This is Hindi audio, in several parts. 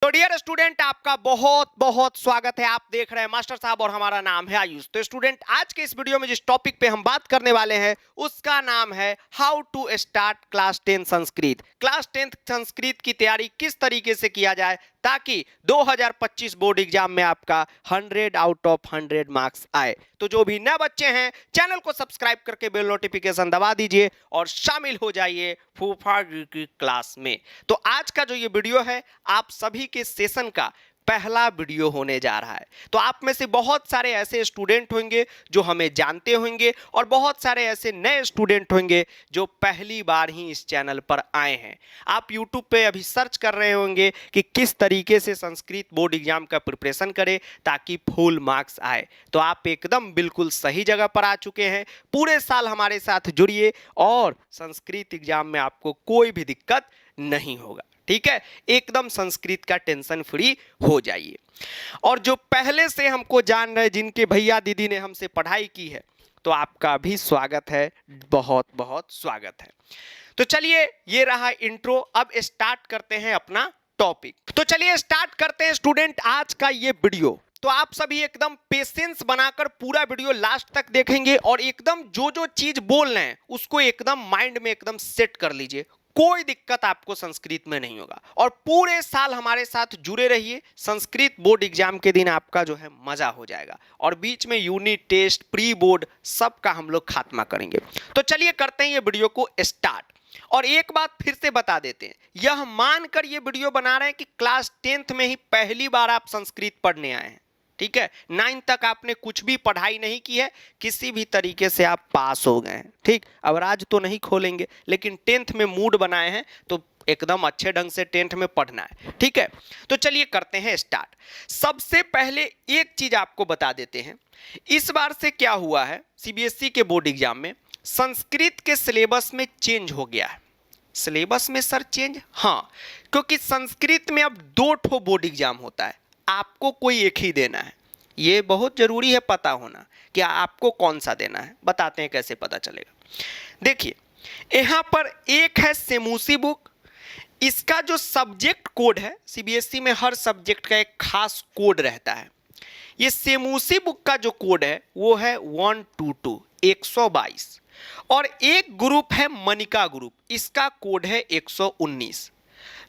तो डियर स्टूडेंट, आपका बहुत बहुत स्वागत है। आप देख रहे हैं मास्टर साहब और हमारा नाम है आयुष। तो स्टूडेंट, आज के इस वीडियो में जिस टॉपिक पे हम बात करने वाले हैं उसका नाम है how to start class 10 Sanskrit. Class 10 Sanskrit की तैयारी किस तरीके से किया जाए ताकि 2025 बोर्ड एग्जाम में आपका 100 आउट ऑफ 100 मार्क्स आए। तो जो भी नए बच्चे हैं, चैनल को सब्सक्राइब करके बेल नोटिफिकेशन दबा दीजिए और शामिल हो जाइए फूफा की क्लास में। तो आज का जो ये वीडियो है आप सभी के सेशन का पहला वीडियो होने जा रहा है। तो आप में से बहुत सारे ऐसे स्टूडेंट होंगे जो हमें जानते होंगे और बहुत सारे ऐसे नए स्टूडेंट होंगे जो पहली बार ही इस चैनल पर आए हैं। आप YouTube पे अभी सर्च कर रहे होंगे कि किस तरीके से संस्कृत बोर्ड एग्जाम का प्रिपरेशन करें ताकि फुल मार्क्स आए। तो आप एकदम बिल्कुल सही जगह पर आ चुके हैं। पूरे साल हमारे साथ जुड़िए और संस्कृत एग्जाम में आपको कोई भी दिक्कत नहीं होगा। ठीक है, एकदम संस्कृत का टेंशन फ्री हो जाइए। और जो पहले से हमको जान रहे, जिनके भैया दीदी ने हमसे पढ़ाई की है, तो आपका भी स्वागत है, बहुत बहुत स्वागत है। तो चलिए, ये रहा इंट्रो। अब स्टार्ट करते हैं अपना टॉपिक। तो चलिए स्टार्ट करते हैं स्टूडेंट आज का ये वीडियो। तो आप सभी एकदम पेशेंस बनाकर पूरा वीडियो लास्ट तक देखेंगे और एकदम जो जो चीज बोल रहे हैं उसको एकदम माइंड में एकदम सेट कर लीजिए। कोई दिक्कत आपको संस्कृत में नहीं होगा और पूरे साल हमारे साथ जुड़े रहिए। संस्कृत बोर्ड एग्जाम के दिन आपका जो है मजा हो जाएगा और बीच में यूनिट टेस्ट, प्री बोर्ड, सबका हम लोग खात्मा करेंगे। तो चलिए करते हैं ये वीडियो को स्टार्ट। और एक बात फिर से बता देते हैं, यह मानकर ये वीडियो बना रहे हैं कि क्लास 10th में ही पहली बार आप संस्कृत पढ़ने आए हैं। ठीक है, 9 तक आपने कुछ भी पढ़ाई नहीं की है, किसी भी तरीके से आप पास हो गए हैं। ठीक, अब राज तो नहीं खोलेंगे लेकिन 10th में मूड बनाए हैं तो एकदम अच्छे ढंग से 10th में पढ़ना है। ठीक है, तो चलिए करते हैं स्टार्ट। सबसे पहले एक चीज आपको बता देते हैं, इस बार से क्या हुआ है, सीबीएसई के बोर्ड एग्जाम में संस्कृत के सिलेबस में चेंज हो गया है। सिलेबस में सर चेंज? हाँ, क्योंकि संस्कृत में अब 2 ठो बोर्ड एग्जाम होता है, आपको कोई एक ही देना है। ये बहुत जरूरी है पता होना कि आपको कौन सा देना है। बताते हैं कैसे पता चलेगा। देखिए, यहां पर एक है सेमूसी बुक। इसका जो सब्जेक्ट कोड है, सीबीएसई में हर सब्जेक्ट का एक खास कोड रहता है। ये सेमूसी बुक का जो कोड है वो है 122 122 और एक ग्रुप है मनिका ग्रुप, इसका कोड है 119।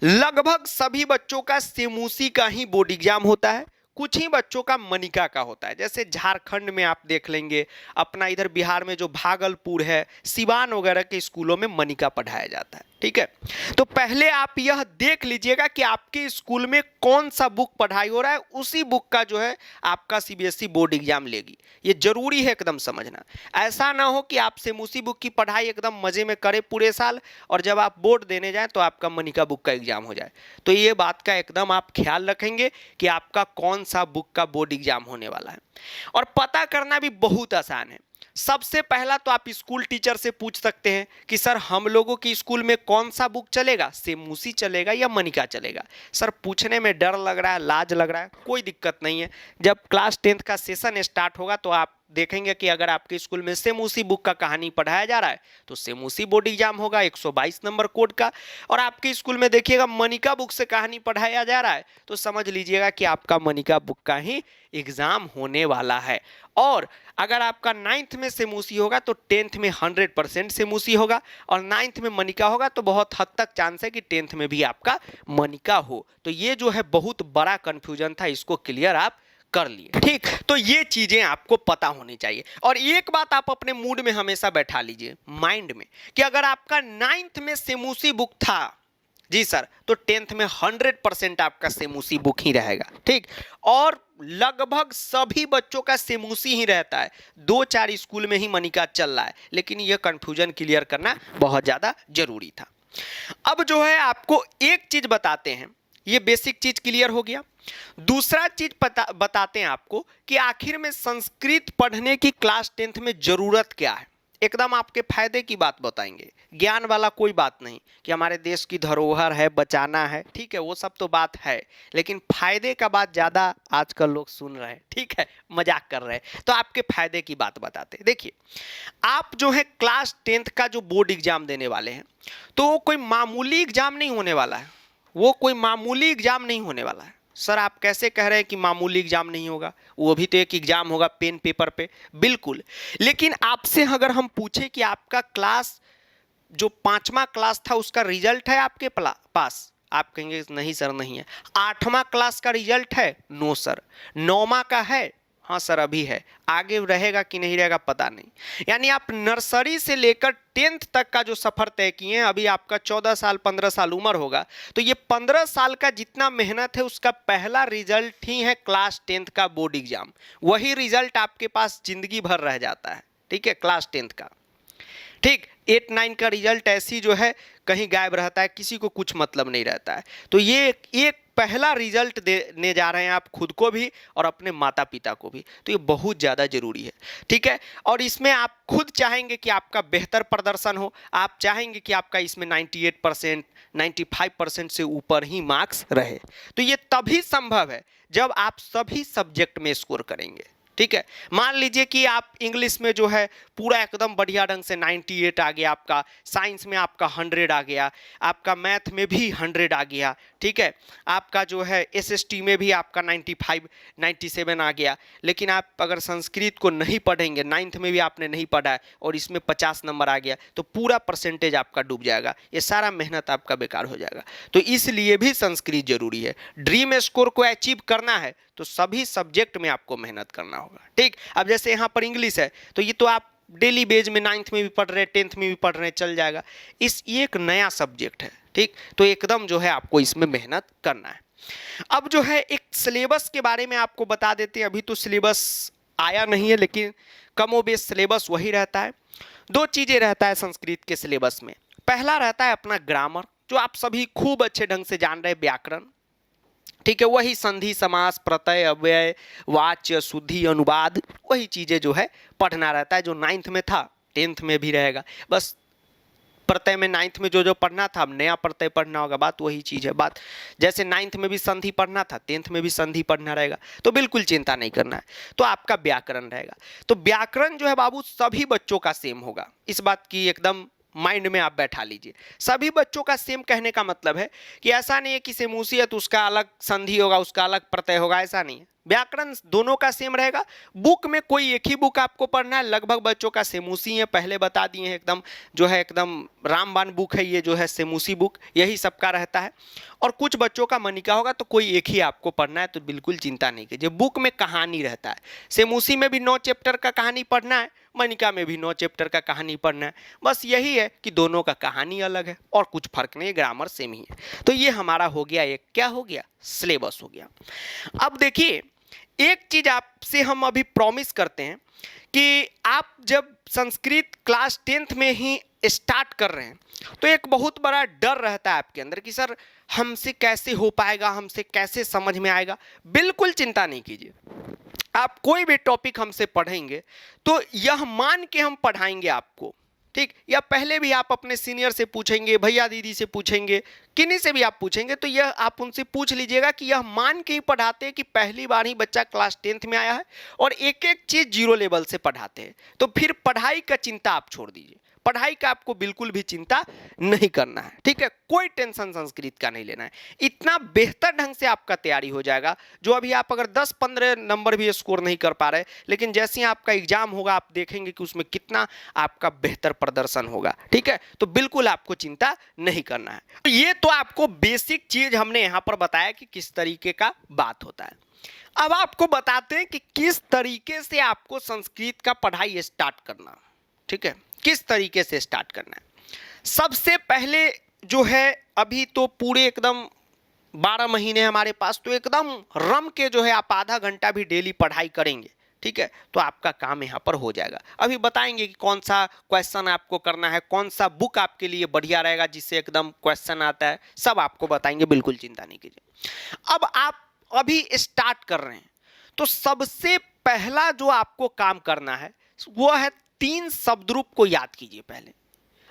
लगभग सभी बच्चों का सेमूसी का ही बोर्ड एग्जाम होता है, कुछ ही बच्चों का मनिका का होता है। जैसे झारखंड में आप देख लेंगे, अपना इधर बिहार में जो भागलपुर है, सिवान वगैरह के स्कूलों में मनिका पढ़ाया जाता है। ठीक है, तो पहले आप यह देख लीजिएगा कि आपके स्कूल में कौन सा बुक पढ़ाई हो रहा है, उसी बुक का जो है आपका सीबीएसई बोर्ड एग्जाम लेगी। ये जरूरी है एकदम समझना। ऐसा ना हो कि आप सेमूसी बुक की पढ़ाई एकदम मजे में करें पूरे साल और जब आप बोर्ड देने जाएं तो आपका मनिका बुक का एग्जाम हो जाए। तो ये बात का एकदम आप ख्याल रखेंगे कि आपका कौन सा बुक का बोर्ड एग्जाम होने वाला है। और पता करना भी बहुत आसान है। सबसे पहला तो आप स्कूल टीचर से पूछ सकते हैं कि सर हम लोगों की स्कूल में कौन सा बुक चलेगा, सेमूसी चलेगा या मनिका चलेगा। सर पूछने में डर लग रहा है, लाज लग रहा है, कोई दिक्कत नहीं है। जब क्लास 10th का सेशन स्टार्ट होगा तो आप देखेंगे कि अगर आपके स्कूल में सेमूसी बुक का कहानी पढ़ाया जा रहा है तो सेमूसी बोर्ड एग्जाम होगा 122 नंबर कोड का। और आपके स्कूल में देखिएगा मनिका बुक से कहानी पढ़ाया जा रहा है तो समझ लीजिएगा कि आपका मनिका बुक का ही एग्जाम होने वाला है। और अगर आपका 9th में सेमूसी होगा तो 10th में 100% सेमूसी होगा और 9th में मनिका होगा तो बहुत हद तक चांस है कि 10th में भी आपका मनिका हो। तो ये जो है बहुत बड़ा कंफ्यूजन था, इसको क्लियर आप कर लिए। ठीक, तो ये चीजें आपको पता होनी चाहिए। और एक बात आप अपने मूड में हमेशा बैठा लीजिए माइंड में कि अगर आपका 9th में सेमूसी बुक था जी सर, तो 10th में 100% आपका सेमूसी बुक ही रहेगा। ठीक, और लगभग सभी बच्चों का सेमूसी ही रहता है। 2-4 स्कूल में ही मनिका चल रहा है, लेकिन यह कंफ्यूजन क्लियर करना बहुत ज्यादा जरूरी था। अब जो है आपको एक चीज बताते हैं, ये बेसिक चीज क्लियर हो गया। दूसरा चीज बताते हैं आपको कि आखिर में संस्कृत पढ़ने की क्लास 10th में जरूरत क्या है। एकदम आपके फायदे की बात बताएंगे, ज्ञान वाला कोई बात नहीं कि हमारे देश की धरोहर है, बचाना है। ठीक है, वो सब तो बात है, लेकिन फायदे का बात ज्यादा आजकल लोग सुन रहे हैं। ठीक है, मजाक कर रहे हैं, तो आपके फायदे की बात बताते हैं। देखिए, आप जो है क्लास 10th का जो बोर्ड एग्जाम देने वाले हैं तो वो कोई मामूली एग्जाम नहीं होने वाला है। वो कोई मामूली एग्जाम नहीं होने वाला है। सर आप कैसे कह रहे हैं कि मामूली एग्जाम नहीं होगा, वो भी तो एक एग्जाम होगा पेन पेपर पे, बिल्कुल। लेकिन आपसे अगर हम पूछे कि आपका क्लास जो 5वां क्लास था उसका रिजल्ट है आपके पास, आप कहेंगे नहीं सर नहीं है। 8वां क्लास का रिजल्ट है, नो सर। 9वां का है, हाँ सर अभी है, आगे रहेगा कि नहीं रहेगा पता नहीं। यानी आप नर्सरी से लेकर 10th तक का जो सफर तय किए हैं, अभी आपका 14 साल 15 साल उम्र होगा, तो ये 15 साल का जितना मेहनत है उसका पहला रिजल्ट ही है क्लास 10th का बोर्ड एग्जाम। वही रिजल्ट आपके पास जिंदगी भर रह जाता है, ठीक है, क्लास 10th का। ठीक, 8 9 का रिजल्ट ऐसी जो है कहीं गायब रहता है, किसी को कुछ मतलब नहीं रहता है। तो ये एक पहला रिजल्ट देने जा रहे हैं आप खुद को भी और अपने माता पिता को भी, तो ये बहुत ज़्यादा जरूरी है, ठीक है। और इसमें आप खुद चाहेंगे कि आपका बेहतर प्रदर्शन हो, आप चाहेंगे कि आपका इसमें 98% 95% से ऊपर ही मार्क्स रहे। तो ये तभी संभव है जब आप सभी सब्जेक्ट में स्कोर करेंगे, ठीक है। मान लीजिए कि आप इंग्लिश में जो है पूरा एकदम बढ़िया ढंग से 98 आ गया आपका, साइंस में आपका 100 आ गया, आपका मैथ में भी 100 आ गया, ठीक है, आपका जो है एसएसटी में भी आपका 95 97 आ गया। लेकिन आप अगर संस्कृत को नहीं पढ़ेंगे, 9th में भी आपने नहीं पढ़ा है और इसमें 50 नंबर आ गया, तो पूरा परसेंटेज आपका डूब जाएगा, ये सारा मेहनत आपका बेकार हो जाएगा। तो इसलिए भी संस्कृत जरूरी है। ड्रीम स्कोर को अचीव करना है तो सभी सब्जेक्ट में आपको मेहनत करना होगा, ठीक। अब जैसे यहाँ पर इंग्लिश है तो ये तो आप डेली बेज में 9th में भी पढ़ रहे हैं, 10th में भी पढ़ रहे हैं, चल जाएगा। ये एक नया सब्जेक्ट है, ठीक, तो एकदम जो है आपको इसमें मेहनत करना है। अब जो है एक सिलेबस के बारे में आपको बता देते हैं। अभी तो सिलेबस आया नहीं है, लेकिन कमोबेश सिलेबस वही रहता है। 2 चीज़ें रहता है संस्कृत के सिलेबस में। पहला रहता है अपना ग्रामर, जो आप सभी खूब अच्छे ढंग से जान रहे हैं, व्याकरण, ठीक है, वही संधि समास प्रत्यय अव्यय वाच्य शुद्धि अनुवाद, वही चीज़ें जो है पढ़ना रहता है, जो 9th में था 10th में भी रहेगा। बस प्रत्यय में 9th में जो जो पढ़ना था अब नया प्रत्यय पढ़ना होगा, बात वही चीज़ है। बात जैसे 9th में भी संधि पढ़ना था 10th में भी संधि पढ़ना रहेगा, तो बिल्कुल चिंता नहीं करना है। तो आपका व्याकरण रहेगा, तो व्याकरण जो है बाबू सभी बच्चों का सेम होगा, इस बात की एकदम माइंड में आप बैठा लीजिए। सभी बच्चों का सेम कहने का मतलब है कि ऐसा नहीं है कि सेमूसी है तो उसका अलग संधि होगा, उसका अलग प्रत्यय होगा, ऐसा नहीं है। व्याकरण दोनों का सेम रहेगा। बुक में कोई एक ही बुक आपको पढ़ना है, लगभग बच्चों का सेमूसी है, पहले बता दिए हैं, एकदम जो है एकदम रामबाण बुक है ये जो है सेमूसी बुक, यही सबका रहता है। और कुछ बच्चों का मनिका होगा तो कोई एक ही आपको पढ़ना है, तो बिल्कुल चिंता नहीं कीजिए। बुक में कहानी रहता है, सेमूसी में भी 9 चैप्टर का कहानी पढ़ना है, मनिका में भी 9 चैप्टर का कहानी पढ़ना है। बस यही है कि दोनों का कहानी अलग है और कुछ फर्क नहीं, ग्रामर सेम ही है। तो ये हमारा हो गया, एक क्या हो गया, सिलेबस हो गया। अब देखिए एक चीज आपसे हम अभी प्रॉमिस करते हैं कि आप जब संस्कृत क्लास 10th में ही स्टार्ट कर रहे हैं तो एक बहुत बड़ा डर रहता है आपके अंदर कि सर हमसे कैसे हो पाएगा, हमसे कैसे समझ में आएगा। बिल्कुल चिंता नहीं कीजिए, आप कोई भी टॉपिक हमसे पढ़ेंगे तो यह मान के हम पढ़ाएंगे आपको, ठीक। या पहले भी आप अपने सीनियर से पूछेंगे, भैया दीदी से पूछेंगे, किन्हीं से भी आप पूछेंगे तो यह आप उनसे पूछ लीजिएगा कि यह मान के ही पढ़ाते हैं कि पहली बार ही बच्चा क्लास 10th में आया है और एक एक चीज़ 0 लेवल से पढ़ाते हैं। तो फिर पढ़ाई का चिंता आप छोड़ दीजिए, पढ़ाई का आपको बिल्कुल भी चिंता नहीं करना है, ठीक है। कोई टेंशन संस्कृत का नहीं लेना है, इतना बेहतर ढंग से आपका तैयारी हो जाएगा। जो अभी आप अगर 10-15 नंबर भी स्कोर नहीं कर पा रहे, लेकिन जैसे ही आपका एग्जाम होगा आप देखेंगे कि उसमें कितना आपका बेहतर प्रदर्शन होगा, ठीक है। तो बिल्कुल आपको चिंता नहीं करना है। तो ये तो आपको बेसिक चीज हमने यहाँ पर बताया कि किस तरीके का बात होता है। अब आपको बताते हैं कि किस तरीके से आपको संस्कृत का पढ़ाई स्टार्ट करना, ठीक है, किस तरीके से स्टार्ट करना है। सबसे पहले जो है अभी तो पूरे एकदम 12 महीने हमारे पास, तो एकदम रम के जो है आप आधा घंटा भी डेली पढ़ाई करेंगे, ठीक है, तो आपका काम यहाँ पर हो जाएगा। अभी बताएंगे कि कौन सा क्वेश्चन आपको करना है, कौन सा बुक आपके लिए बढ़िया रहेगा जिससे एकदम क्वेश्चन आता है, सब आपको बताएंगे, बिल्कुल चिंता नहीं कीजिए। अब आप अभी स्टार्ट कर रहे हैं तो सबसे पहला जो आपको काम करना है वो है 3 शब्दरूप को याद कीजिए पहले।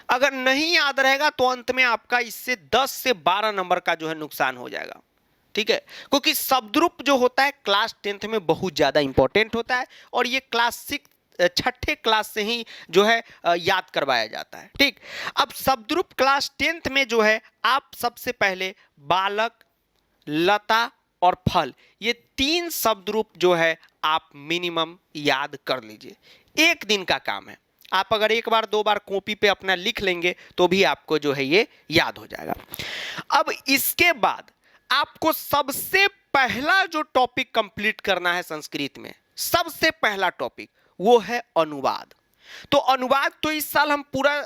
अगर नहीं याद रहेगा तो अंत में आपका इससे 10 से 12 नंबर का जो है नुकसान हो जाएगा, ठीक है। क्योंकि शब्दरूप जो होता है क्लास 10th में बहुत ज़्यादा इंपॉर्टेंट होता है और ये क्लास छठे क्लास से ही जो है याद करवाया जाता है। ठीक, अब शब्दरूप क्लास 10th में जो है आप सबसे पहले बालक, लता और फल, ये 3 शब्दरूप जो है आप मिनिमम याद कर लीजिए। एक दिन का काम है, आप अगर एक बार 2 बार कॉपी पे अपना लिख लेंगे तो भी आपको जो है ये याद हो जाएगा। अब इसके बाद आपको सबसे पहला जो टॉपिक कंप्लीट करना है संस्कृत में, सबसे पहला टॉपिक वो है अनुवाद। तो अनुवाद तो इस साल हम पूरा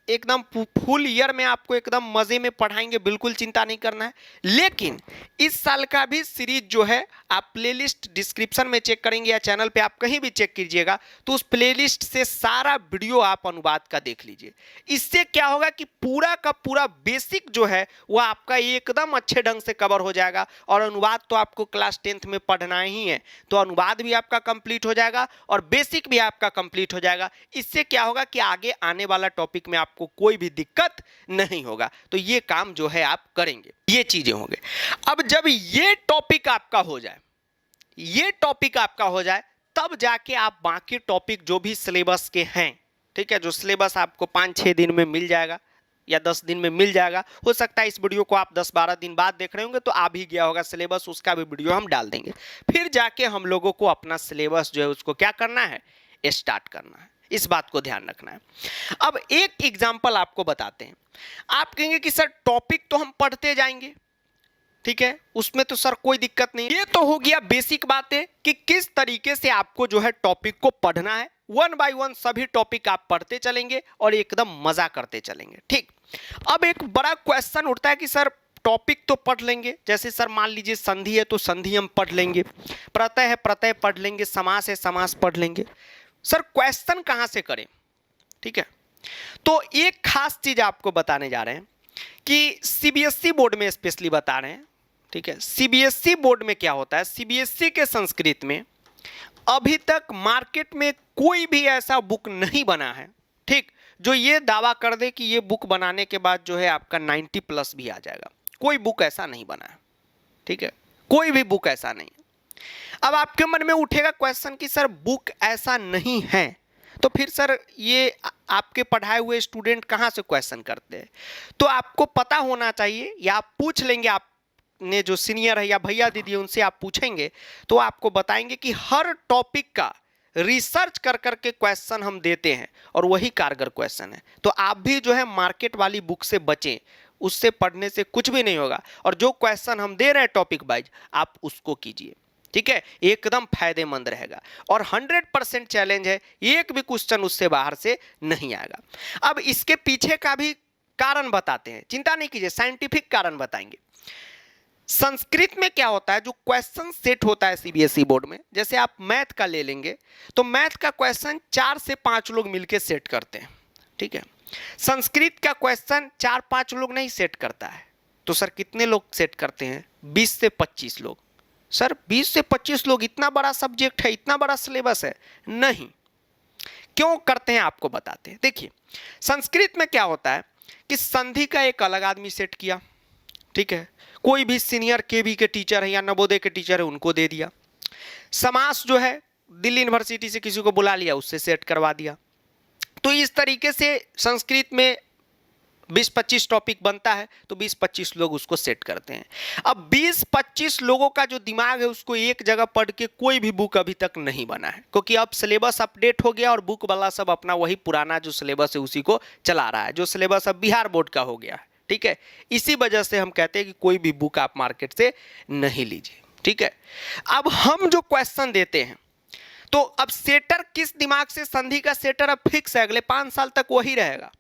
एकदम फुल ईयर में आपको एकदम मजे में पढ़ाएंगे, बिल्कुल चिंता नहीं करना है। लेकिन इस साल का भी सीरीज जो है आप प्लेलिस्ट डिस्क्रिप्शन में चेक करेंगे या चैनल पे आप कहीं भी चेक कीजिएगा तो उस प्लेलिस्ट से सारा वीडियो आप अनुवाद का देख लीजिए। इससे क्या होगा कि पूरा का पूरा बेसिक जो है वह आपका एकदम अच्छे ढंग से कवर हो जाएगा। और अनुवाद तो आपको क्लास 10th में पढ़ना ही है, तो अनुवाद भी आपका कंप्लीट हो जाएगा और बेसिक भी आपका कंप्लीट हो जाएगा। इससे क्या होगा कि आगे आने वाला टॉपिक में आपको कोई भी दिक्कत नहीं होगा। तो ये काम जो है आप करेंगे, ये चीजें होंगे। अब जब ये टॉपिक आपका हो जाए, ये टॉपिक आपका हो जाए, तब जाके आप बाकी टॉपिक जो भी सिलेबस के हैं, ठीक है, जो सिलेबस आपको 5-6 दिन में मिल जाएगा या 10 दिन में मिल जाएगा, हो सकता है इस वीडियो को आप 10-12 दिन बाद देख रहे होंगे तो आ भी गया होगा सिलेबस, उसका भी वीडियो हम डाल देंगे। फिर जाके हम लोगों को अपना सिलेबस जो है उसको क्या करना है, स्टार्ट करना है। इस बात को ध्यान रखना है। अब एक एग्जाम्पल आपको बताते हैं। आप कहेंगे कि सर टॉपिक तो हम पढ़ते जाएंगे, ठीक है, उसमें तो सर कोई दिक्कत नहीं। ये तो हो गया बेसिक बातें कि किस तरीके से आपको जो है टॉपिक को पढ़ना है। 1 by 1 सभी टॉपिक आप पढ़ते चलेंगे और एकदम मजा करते चलेंगे। ठीक, अब एक बड़ा क्वेश्चन उठता है कि सर टॉपिक तो पढ़ लेंगे, जैसे सर मान लीजिए संधि है तो संधि हम पढ़ लेंगे, प्रत्यय है प्रत्यय पढ़ लेंगे, समास है समास पढ़ लेंगे, सर क्वेश्चन कहां से करें। ठीक है, तो एक खास चीज आपको बताने जा रहे हैं कि सीबीएसई बोर्ड में स्पेशली बता रहे हैं। ठीक है, सीबीएसई बोर्ड में क्या होता है, सीबीएसई के संस्कृत में अभी तक मार्केट में कोई भी ऐसा बुक नहीं बना है, ठीक, जो ये दावा कर दे कि ये बुक बनाने के बाद जो है आपका 90+ भी आ जाएगा। कोई बुक ऐसा नहीं बना है। ठीक है, कोई भी बुक ऐसा नहीं। अब आपके मन में उठेगा क्वेश्चन कि सर बुक ऐसा नहीं है तो फिर सर ये आपके पढ़ाए हुए स्टूडेंट कहाँ से क्वेश्चन करते हैं। तो आपको पता होना चाहिए, या आप पूछ लेंगे, आपने जो सीनियर है या भैया दीदी उनसे आप पूछेंगे तो आपको बताएंगे कि हर टॉपिक का रिसर्च कर करके क्वेश्चन हम देते हैं और वही कारगर क्वेश्चन है। तो आप भी जो है मार्केट वाली बुक से बचें, उससे पढ़ने से कुछ भी नहीं होगा। और जो क्वेश्चन हम दे रहे हैं टॉपिक वाइज आप उसको कीजिए। ठीक है, एकदम फायदेमंद रहेगा और 100% चैलेंज है, एक भी क्वेश्चन उससे बाहर से नहीं आएगा। अब इसके पीछे का भी कारण बताते हैं, चिंता नहीं कीजिए, साइंटिफिक कारण बताएंगे। संस्कृत में क्या होता है, जो क्वेश्चन सेट होता है सीबीएसई बोर्ड में, जैसे आप मैथ का ले लेंगे तो मैथ का क्वेश्चन 4 से 5 लोग मिलकर सेट करते हैं। ठीक है, संस्कृत का क्वेश्चन 4-5 लोग नहीं सेट करता है। तो सर कितने लोग सेट करते हैं, 20 से 25 लोग। सर 20 से 25 लोग, इतना बड़ा सब्जेक्ट है, इतना बड़ा सिलेबस है? नहीं। क्यों करते हैं आपको बताते हैं। देखिए, संस्कृत में क्या होता है कि संधि का एक अलग आदमी सेट किया, ठीक है, कोई भी सीनियर केवी के टीचर है या नवोदय के टीचर है उनको दे दिया। समास जो है दिल्ली यूनिवर्सिटी से किसी को बुला लिया, उससे सेट करवा दिया। तो इस तरीके से संस्कृत में 20-25 टॉपिक बनता है तो 20-25 लोग उसको सेट करते हैं। अब 20-25 लोगों का जो दिमाग है उसको एक जगह पढ़ के कोई भी बुक अभी तक नहीं बना है, क्योंकि अब सिलेबस अपडेट हो गया और बुक वाला सब अपना वही पुराना जो सिलेबस है उसी को चला रहा है, जो सिलेबस अब बिहार बोर्ड का हो गया है। ठीक है, इसी वजह से हम कहते हैं कि कोई भी बुक आप मार्केट से नहीं लीजिए। ठीक है, अब हम जो क्वेश्चन देते हैं तो अब सेटर किस दिमाग से, संधि का सेटर अब फिक्स है, अगले 5 साल तक वही रहेगा।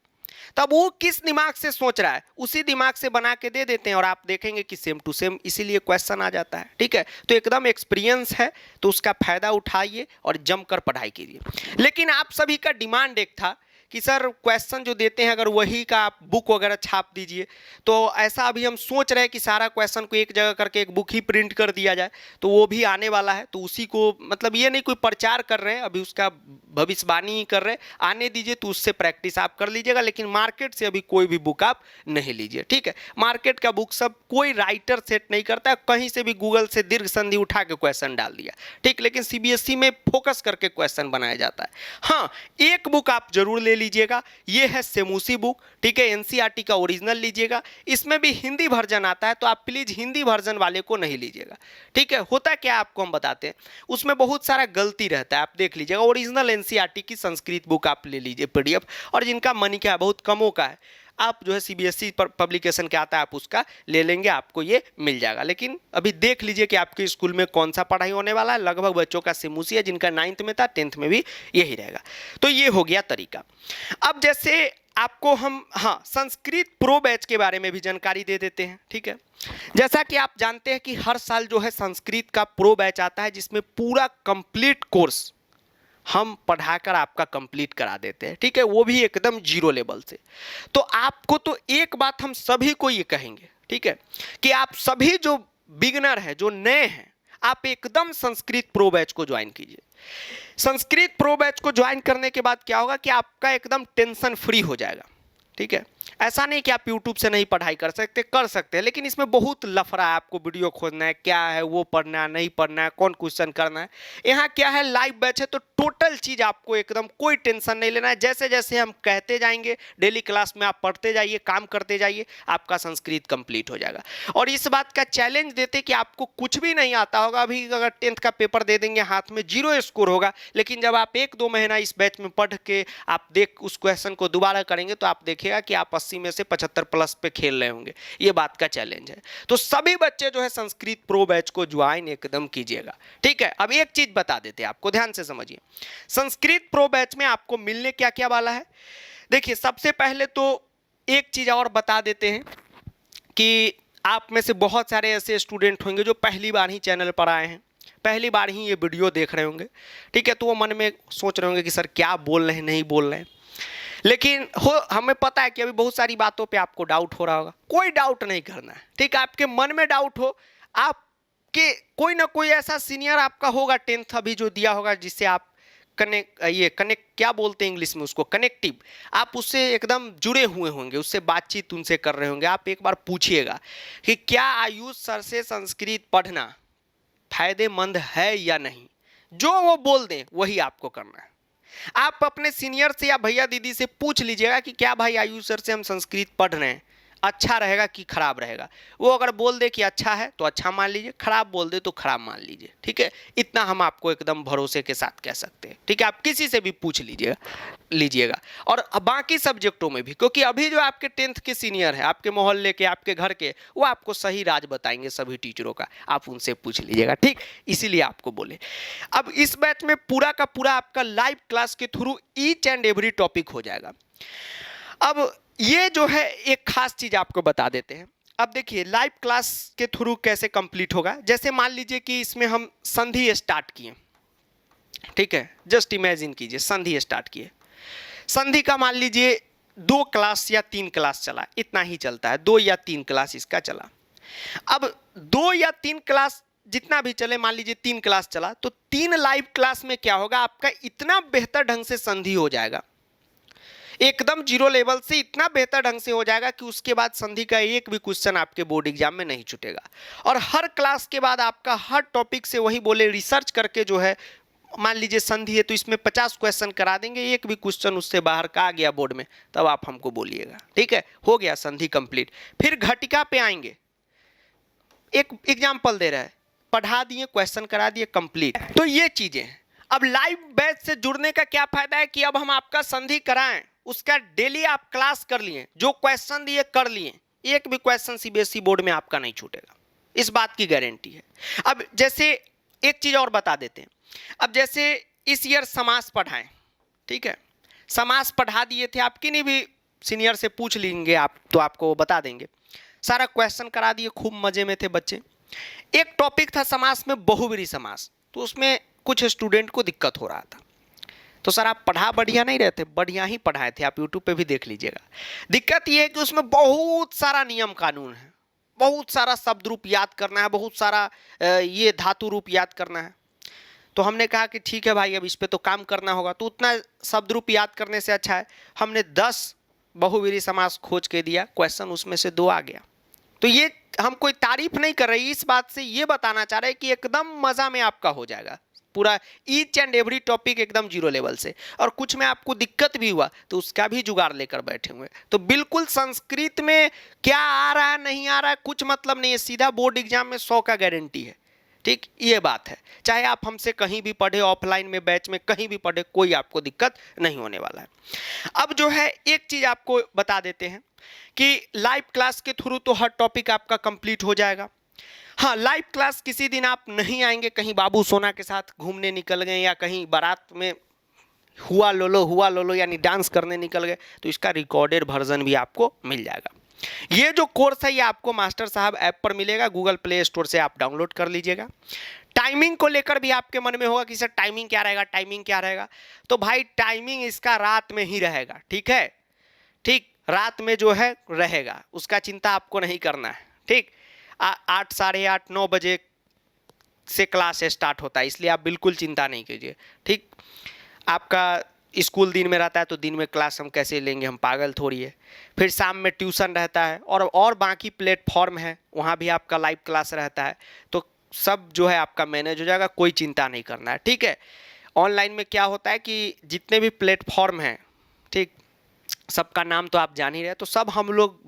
तब वो किस दिमाग से सोच रहा है उसी दिमाग से बना के दे देते हैं और आप देखेंगे कि सेम टू सेम इसीलिए क्वेश्चन आ जाता है। ठीक है, तो एकदम एक्सपीरियंस है तो उसका फायदा उठाइए और जमकर पढ़ाई कीजिए। लेकिन आप सभी का डिमांड एक था कि सर क्वेश्चन जो देते हैं अगर वही का आप बुक वगैरह छाप दीजिए, तो ऐसा अभी हम सोच रहे हैं कि सारा क्वेश्चन को एक जगह करके एक बुक ही प्रिंट कर दिया जाए, तो वो भी आने वाला है। तो उसी को मतलब ये नहीं कोई प्रचार कर रहे हैं, अभी उसका भविष्यवाणी ही कर रहे हैं, आने दीजिए तो उससे प्रैक्टिस आप कर लीजिएगा, लेकिन मार्केट से अभी कोई भी बुक आप नहीं लीजिए, ठीक है। मार्केट का बुक सब कोई राइटर सेट नहीं करता है, कहीं से भी गूगल से दीर्घ संधि उठा के क्वेश्चन डाल दिया, ठीक। लेकिन सीबीएसई में फोकस करके क्वेश्चन बनाया जाता है। हाँ, एक बुक आप जरूर ले लीजिएगा, ये है सेमूसी बुक, ठीक है। एनसीईआरटी का ओरिजिनल लीजिएगा, इसमें भी हिंदी वर्जन आता है, तो आप प्लीज हिंदी वर्जन वाले को नहीं लीजिएगा, ठीक है। होता क्या आपको हम बताते हैं, उसमें बहुत सारा गलती रहता है, आप देख लीजिएगा। ओरिजिनल एनसीईआरटी की संस्कृत बुक आप ले लीजिए पीडीएफ, और जिनका मनी क्या है बहुत कमों का है, आप जो है सीबीएसई पर पब्लिकेशन के आता है आप उसका ले लेंगे, आपको ये मिल जाएगा। लेकिन अभी देख लीजिए कि आपके स्कूल में कौन सा पढ़ाई होने वाला है। लगभग बच्चों का सेमूसी है, जिनका 9th में था 10th में भी यही रहेगा। तो ये हो गया तरीका। अब जैसे आपको हम संस्कृत प्रो बैच के बारे में भी जानकारी दे देते हैं, ठीक है। जैसा कि आप जानते हैं कि हर साल जो है संस्कृत का प्रो बैच आता है, जिसमें पूरा कंप्लीट कोर्स हम पढ़ाकर आपका कंप्लीट करा देते हैं, ठीक है, वो भी एकदम जीरो लेवल से। तो आपको तो एक बात हम सभी को ये कहेंगे, ठीक है, कि आप सभी जो बिगनर हैं, जो नए हैं, आप एकदम संस्कृत प्रो बैच को ज्वाइन कीजिए। संस्कृत प्रो बैच को ज्वाइन करने के बाद क्या होगा कि आपका एकदम टेंशन फ्री हो जाएगा, ठीक है। ऐसा नहीं कि आप YouTube से नहीं पढ़ाई कर सकते हैं, लेकिन इसमें बहुत लफड़ा है, आपको वीडियो खोजना है, क्या है वो पढ़ना है, नहीं पढ़ना है, कौन क्वेश्चन करना है। यहाँ क्या है, लाइव बैच है, तो टोटल चीज़ आपको एकदम कोई टेंशन नहीं लेना है। जैसे जैसे हम कहते जाएंगे, डेली क्लास में आप पढ़ते जाइए, काम करते जाइए, आपका संस्कृत कंप्लीट हो जाएगा। और इस बात का चैलेंज देते कि आपको कुछ भी नहीं आता होगा, अभी अगर 10th का पेपर दे देंगे हाथ में, जीरो स्कोर होगा, लेकिन जब आप 1-2 महीना इस बैच में पढ़ के आप उस क्वेश्चन को दोबारा करेंगे, तो आप देखिएगा कि आप 80 में से 75 प्लस पे खेल रहे होंगे। ये बात का चैलेंज है। तो सभी बच्चे जो है संस्कृत प्रो बैच को ज्वाइन एकदम कीजिएगा, ठीक है। अब एक चीज बता देते हैं आपको, ध्यान से समझिए। संस्कृत प्रो बैच में आपको मिलने क्या क्या वाला है। देखिए, सबसे पहले तो एक चीज और बता देते हैं कि आप में से बहुत सारे ऐसे स्टूडेंट होंगे जो पहली बार ही चैनल पर आए हैं, पहली बार ही ये वीडियो देख रहे होंगे, ठीक है। तो वो मन में सोच रहे होंगे कि सर क्या बोल रहे हैं, नहीं बोल रहे हैं। लेकिन हमें पता है कि अभी बहुत सारी बातों पे आपको डाउट हो रहा होगा। कोई डाउट नहीं करना है, ठीक है। आपके मन में डाउट हो, आपके कोई ना कोई ऐसा सीनियर आपका होगा 10th अभी जो दिया होगा, जिससे आप कनेक्ट क्या बोलते हैं इंग्लिश में उसको, कनेक्टिव, आप उससे एकदम जुड़े हुए होंगे, उससे बातचीत उनसे कर रहे होंगे। आप एक बार पूछिएगा कि क्या आयुष सर से संस्कृत पढ़ना फायदेमंद है या नहीं। जो वो बोल दें वही आपको करना है। आप अपने सीनियर से या भैया दीदी से पूछ लीजिएगा कि क्या भाई आयुष सर से हम संस्कृत पढ़ रहे हैं, अच्छा रहेगा कि खराब रहेगा। वो अगर बोल दे कि अच्छा है तो अच्छा मान लीजिए, खराब बोल दे तो खराब मान लीजिए, ठीक है। इतना हम आपको एकदम भरोसे के साथ कह सकते हैं, ठीक है। आप किसी से भी पूछ लीजिएगा। और बाकी सब्जेक्टों में भी, क्योंकि अभी जो आपके 10th के सीनियर है, आपके मोहल्ले के, आपके घर के, वो आपको सही राज बताएंगे सभी टीचरों का, आप उनसे पूछ लीजिएगा, ठीक। इसीलिए आपको बोले। अब इस बैच में पूरा का पूरा आपका लाइव क्लास के through each and every topic हो जाएगा। अब ये जो है एक खास चीज आपको बता देते हैं। अब देखिए, लाइव क्लास के थ्रू कैसे कंप्लीट होगा। जैसे मान लीजिए कि इसमें हम संधि स्टार्ट किए, ठीक है। जस्ट इमेजिन कीजिए संधि स्टार्ट किए। संधि का मान लीजिए 2 क्लास या 3 क्लास चला, इतना ही चलता है, 2 या 3 क्लास इसका चला। अब 2 या 3 क्लास जितना भी चले, मान लीजिए 3 क्लास चला, तो 3 लाइव क्लास में क्या होगा, आपका इतना बेहतर ढंग से संधि हो जाएगा, एकदम जीरो लेवल से इतना बेहतर ढंग से हो जाएगा कि उसके बाद संधि का एक भी क्वेश्चन आपके बोर्ड एग्जाम में नहीं छूटेगा। और हर क्लास के बाद आपका हर टॉपिक से वही बोले रिसर्च करके जो है, मान लीजिए संधि है तो इसमें 50 क्वेश्चन करा देंगे, एक भी क्वेश्चन उससे बाहर का आ गया बोर्ड में तब आप हमको बोलिएगा, ठीक है। हो गया संधि कंप्लीट। फिर घटिका पे आएंगे, एक एग्जाम्पल दे रहा है, पढ़ा दिए, क्वेश्चन करा दिए, कंप्लीट। तो ये चीजें हैं। अब लाइव बैच से जुड़ने का क्या फायदा है कि अब हम आपका संधि कराएं, उसका डेली आप क्लास कर लिए, जो क्वेश्चन दिए कर लिए, एक भी क्वेश्चन सीबीएसई बोर्ड में आपका नहीं छूटेगा, इस बात की गारंटी है। अब जैसे एक चीज और बता देते हैं। अब जैसे इस ईयर समास पढ़ाएं, ठीक है, समास पढ़ा दिए थे, आप किन्हीं भी सीनियर से पूछ लेंगे आप, तो आपको बता देंगे। सारा क्वेश्चन करा दिए, खूब मजे में थे बच्चे। एक टॉपिक था समास में बहुब्रीहि समास, तो उसमें कुछ स्टूडेंट को दिक्कत हो रहा था। तो सर आप पढ़ा बढ़िया नहीं रहे थे, बढ़िया ही पढ़ाए थे, आप यूट्यूब पे भी देख लीजिएगा। दिक्कत ये है कि उसमें बहुत सारा नियम कानून है, बहुत सारा शब्द रूप याद करना है, बहुत सारा ये धातु रूप याद करना है। तो हमने कहा कि ठीक है भाई, अब इस पे तो काम करना होगा। तो उतना शब्द रूप याद करने से अच्छा है हमने 10 बहुव्रीहि समास खोज के दिया, क्वेश्चन उसमें से 2 आ गया। तो ये हम कोई तारीफ नहीं कर रही, इस बात से ये बताना चाह रहे हैं कि एकदम मजा में आपका हो जाएगा पूरा ईच एंड एवरी टॉपिक एकदम जीरो लेवल से। और कुछ में आपको दिक्कत भी हुआ तो उसका भी जुगाड़ लेकर बैठे हुए। तो बिल्कुल संस्कृत में क्या आ रहा है नहीं आ रहा है कुछ मतलब नहीं है, सीधा बोर्ड एग्जाम में 100 का गारंटी है। ठीक, ये बात है। चाहे आप हमसे कहीं भी पढ़े, ऑफलाइन में, बैच में, कहीं भी पढ़े, कोई आपको दिक्कत नहीं होने वाला है। अब जो है एक चीज आपको बता देते हैं कि लाइव क्लास के थ्रू तो हर टॉपिक आपका कंप्लीट हो जाएगा। हाँ, लाइव क्लास किसी दिन आप नहीं आएंगे, कहीं बाबू सोना के साथ घूमने निकल गए या कहीं बारात में हुआ लोलो यानी डांस करने निकल गए, तो इसका रिकॉर्डेड वर्जन भी आपको मिल जाएगा। ये जो कोर्स है ये आपको मास्टर साहब ऐप पर मिलेगा, गूगल प्ले स्टोर से आप डाउनलोड कर लीजिएगा। टाइमिंग को लेकर भी आपके मन में होगा कि सर टाइमिंग क्या रहेगा, टाइमिंग क्या रहेगा। तो भाई टाइमिंग इसका रात में ही रहेगा, ठीक है, ठीक, रात में जो है रहेगा, उसका चिंता आपको नहीं करना है। ठीक, 8, साढ़े 8, 9 बजे से क्लास स्टार्ट होता है, इसलिए आप बिल्कुल चिंता नहीं कीजिए। ठीक, आपका स्कूल दिन में रहता है तो दिन में क्लास हम कैसे लेंगे, हम पागल थोड़ी है। फिर शाम में ट्यूशन रहता है और बाकी प्लेटफॉर्म है, वहाँ भी आपका लाइव क्लास रहता है। तो सब जो है आपका मैनेज हो जाएगा, कोई चिंता नहीं करना है। ठीक है, ऑनलाइन में क्या होता है कि जितने भी प्लेटफॉर्म हैं, ठीक, सबका नाम तो आप जान ही रहे, तो सब हम लोग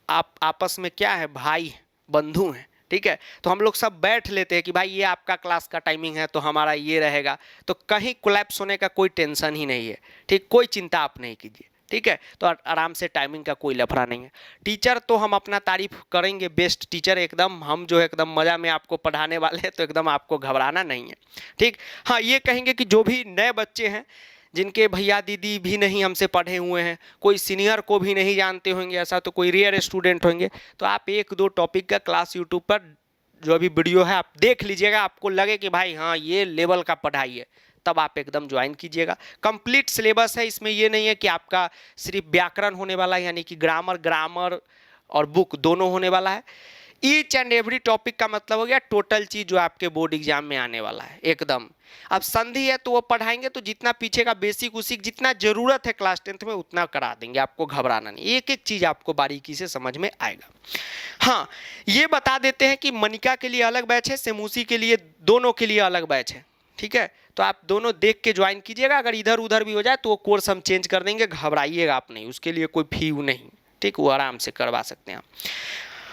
आपस में क्या है, भाई बंधु हैं। ठीक है, तो हम लोग सब बैठ लेते हैं कि भाई ये आपका क्लास का टाइमिंग है तो हमारा ये रहेगा, तो कहीं कोलैप्स होने का कोई टेंशन ही नहीं है। ठीक, कोई चिंता आप नहीं कीजिए। ठीक है, तो आराम से, टाइमिंग का कोई लफड़ा नहीं है। टीचर तो हम अपना तारीफ करेंगे, बेस्ट टीचर एकदम, हम जो है एकदम मज़ा में आपको पढ़ाने वाले हैं, तो एकदम आपको घबराना नहीं है। ठीक, हाँ, ये कहेंगे कि जो भी नए बच्चे हैं, जिनके भैया दीदी भी नहीं हमसे पढ़े हुए हैं, कोई सीनियर को भी नहीं जानते होंगे, ऐसा तो कोई रेयर स्टूडेंट होंगे, तो आप 1-2 टॉपिक का क्लास यूट्यूब पर जो अभी वीडियो है आप देख लीजिएगा, आपको लगे कि भाई हाँ ये लेवल का पढ़ाई है, तब आप एकदम ज्वाइन कीजिएगा। कंप्लीट सिलेबस है, इसमें ये नहीं है कि आपका सिर्फ व्याकरण होने वाला है, यानी कि ग्रामर और बुक दोनों होने वाला है। ईच एंड एवरी टॉपिक का मतलब हो गया टोटल चीज जो आपके बोर्ड एग्जाम में आने वाला है एकदम। अब संधि है तो वो पढ़ाएंगे, तो जितना पीछे का बेसिक उसिक जितना जरूरत है क्लास 10th में उतना करा देंगे, आपको घबराना नहीं, एक एक चीज आपको बारीकी से समझ में आएगा। हाँ, ये बता देते हैं कि मनिका के लिए अलग बैच है, सेमूसी के लिए, दोनों के लिए अलग बैच है। ठीक है, तो आप दोनों देख के ज्वाइन कीजिएगा, अगर इधर उधर भी हो जाए तो वो कोर्स हम चेंज कर देंगे, घबराइएगा आप नहीं, उसके लिए कोई फी नहीं। ठीक, वो आराम से करवा सकते हैं आप।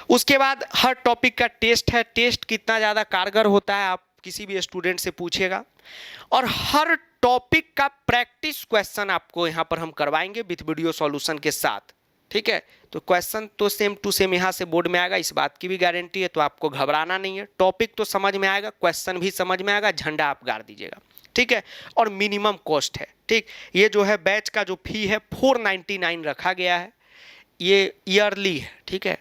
उसके बाद हर टॉपिक का टेस्ट है, टेस्ट कितना ज़्यादा कारगर होता है आप किसी भी स्टूडेंट से पूछिएगा, और हर टॉपिक का प्रैक्टिस क्वेश्चन आपको यहाँ पर हम करवाएंगे विथ वीडियो सॉल्यूशन के साथ। ठीक है, तो क्वेश्चन तो सेम टू सेम यहाँ से बोर्ड में आएगा, इस बात की भी गारंटी है, तो आपको घबराना नहीं है। टॉपिक तो समझ में आएगा, क्वेश्चन भी समझ में आएगा, झंडा आप गाड़ दीजिएगा। ठीक है, और मिनिमम कॉस्ट है। ठीक, ये जो है बैच का जो फी है 499 रखा गया है, ये ईयरली है। ठीक है,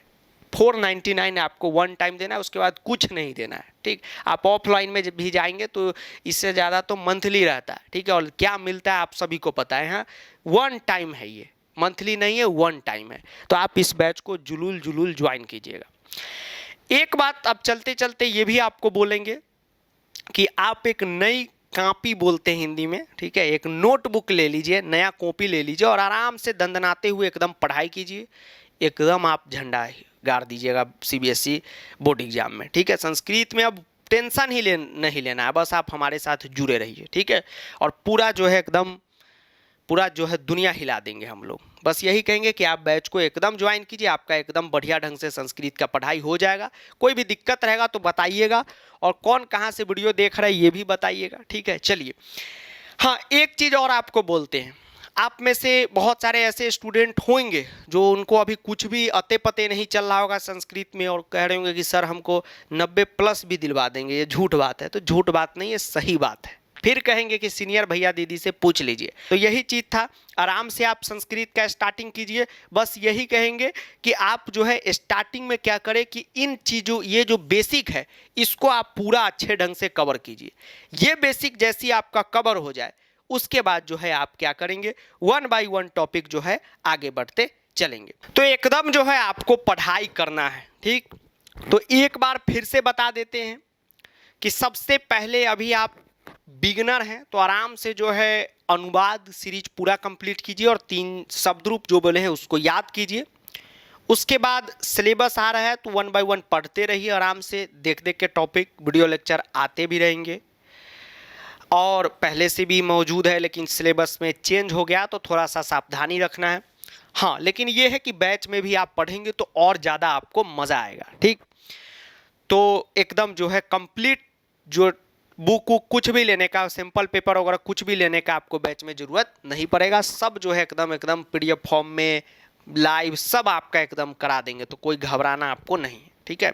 499 आपको वन टाइम देना है, उसके बाद कुछ नहीं देना है। ठीक, आप ऑफलाइन में जब भी जाएंगे तो इससे ज़्यादा तो मंथली रहता है। ठीक है, और क्या मिलता है आप सभी को पता है, हाँ, वन टाइम है, ये मंथली नहीं है, वन टाइम है। तो आप इस बैच को जुलूल ज्वाइन कीजिएगा। एक बात अब चलते चलते ये भी आपको बोलेंगे कि आप एक नई कॉपी बोलते हैं हिंदी में, ठीक है, एक नोटबुक ले लीजिए, नया कॉपी ले लीजिए और आराम से दंदनाते हुए एकदम पढ़ाई कीजिए, एकदम आप झंडा गाड़ दीजिएगा सीबीएसई बोर्ड एग्जाम में। ठीक है, संस्कृत में अब टेंशन ही नहीं लेना है, बस आप हमारे साथ जुड़े रहिए। ठीक है, और पूरा जो है एकदम पूरा जो है दुनिया हिला देंगे हम लोग। बस यही कहेंगे कि आप बैच को एकदम ज्वाइन कीजिए, आपका एकदम बढ़िया ढंग से संस्कृत का पढ़ाई हो जाएगा। कोई भी दिक्कत रहेगा तो बताइएगा, और कौन कहाँ से वीडियो देख रहा है ये भी बताइएगा। ठीक है, चलिए, हाँ, एक चीज़ और आपको बोलते हैं, आप में से बहुत सारे ऐसे स्टूडेंट होंगे जो उनको अभी कुछ भी अते पते नहीं चल रहा होगा संस्कृत में, और कह रहे होंगे कि सर हमको 90+ भी दिलवा देंगे। ये झूठ बात है। तो झूठ बात नहीं है, सही बात है। फिर कहेंगे कि सीनियर भैया दीदी से पूछ लीजिए। तो यही चीज़ था, आराम से आप संस्कृत का स्टार्टिंग कीजिए। बस यही कहेंगे कि आप जो है स्टार्टिंग में क्या करें कि इन चीज़ों, ये जो बेसिक है इसको आप पूरा अच्छे ढंग से कवर कीजिए। ये बेसिक जैसी आपका कवर हो जाए उसके बाद जो है आप क्या करेंगे, 1 बाय 1 टॉपिक जो है आगे बढ़ते चलेंगे। तो एकदम जो है आपको पढ़ाई करना है, ठीक। तो एक बार फिर से बता देते हैं कि सबसे पहले अभी आप बिगिनर हैं तो आराम से जो है अनुवाद सीरीज पूरा कंप्लीट कीजिए और 3 शब्द रूप जो बोले हैं उसको याद कीजिए। उसके बाद सिलेबस आ रहा है तो 1 बाय 1 पढ़ते रहिए आराम से, देख देख के टॉपिक वीडियो लेक्चर आते भी रहेंगे और पहले से भी मौजूद है, लेकिन सिलेबस में चेंज हो गया तो थोड़ा सा सावधानी रखना है। हाँ, लेकिन ये है कि बैच में भी आप पढ़ेंगे तो और ज़्यादा आपको मज़ा आएगा, ठीक। तो एकदम जो है कंप्लीट जो बुक कुछ भी लेने का, सिंपल पेपर वगैरह कुछ भी लेने का आपको बैच में ज़रूरत नहीं पड़ेगा। सब जो है एकदम PDF फॉर्म में लाइव सब आपका एकदम करा देंगे, तो कोई घबराना आपको नहीं, ठीक है।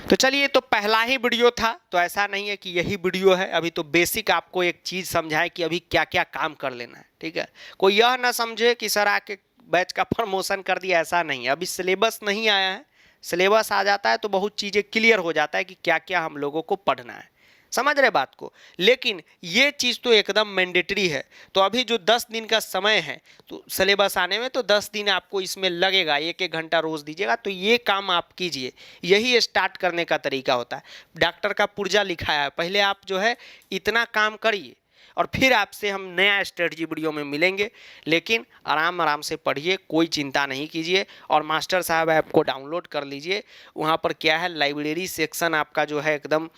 तो चलिए, तो पहला ही वीडियो था, तो ऐसा नहीं है कि यही वीडियो है। अभी तो बेसिक आपको एक चीज़ समझाए कि अभी क्या क्या काम कर लेना है, ठीक है। कोई यह ना समझे कि सर आके बैच का प्रमोशन कर दिया, ऐसा नहीं है। अभी सिलेबस नहीं आया है, सिलेबस आ जाता है तो बहुत चीज़ें क्लियर हो जाता है कि क्या क्या हम लोगों को पढ़ना है, समझ रहे बात को। लेकिन ये चीज़ तो एकदम मैंडेटरी है। तो अभी जो 10 दिन का समय है तो सिलेबस आने में, तो 10 दिन आपको इसमें लगेगा, 1-1 घंटा रोज़ दीजिएगा। तो ये काम आप कीजिए, यही स्टार्ट करने का तरीका होता है। डॉक्टर का पुर्जा लिखाया है, पहले आप जो है इतना काम करिए और फिर आपसे हम नया स्ट्रेटजी वीडियो में मिलेंगे। लेकिन आराम आराम से पढ़िए, कोई चिंता नहीं कीजिए। और मास्टर साहब ऐप को डाउनलोड कर लीजिए। वहाँ पर क्या है, लाइब्रेरी सेक्शन आपका जो है एकदम,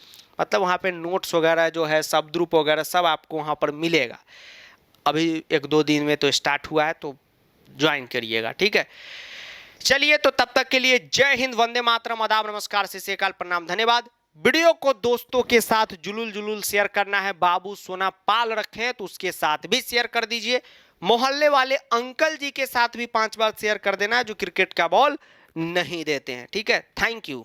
मतलब वहाँ पे नोट्स वगैरह जो है, शब्द रूप वगैरह सब आपको वहाँ पर मिलेगा। अभी 1-2 दिन में तो स्टार्ट हुआ है, तो ज्वाइन करिएगा, ठीक है। चलिए, तो तब तक के लिए जय हिंद, वंदे मातरम, आदाब, नमस्कार, सत श्री अकाल, प्रणाम, धन्यवाद। वीडियो को दोस्तों के साथ जुलूल शेयर करना है। बाबू सोना पाल रखे हैं तो उसके साथ भी शेयर कर दीजिए। मोहल्ले वाले अंकल जी के साथ भी 5 बार शेयर कर देना है जो क्रिकेट का बॉल नहीं देते हैं, ठीक है। Thank you.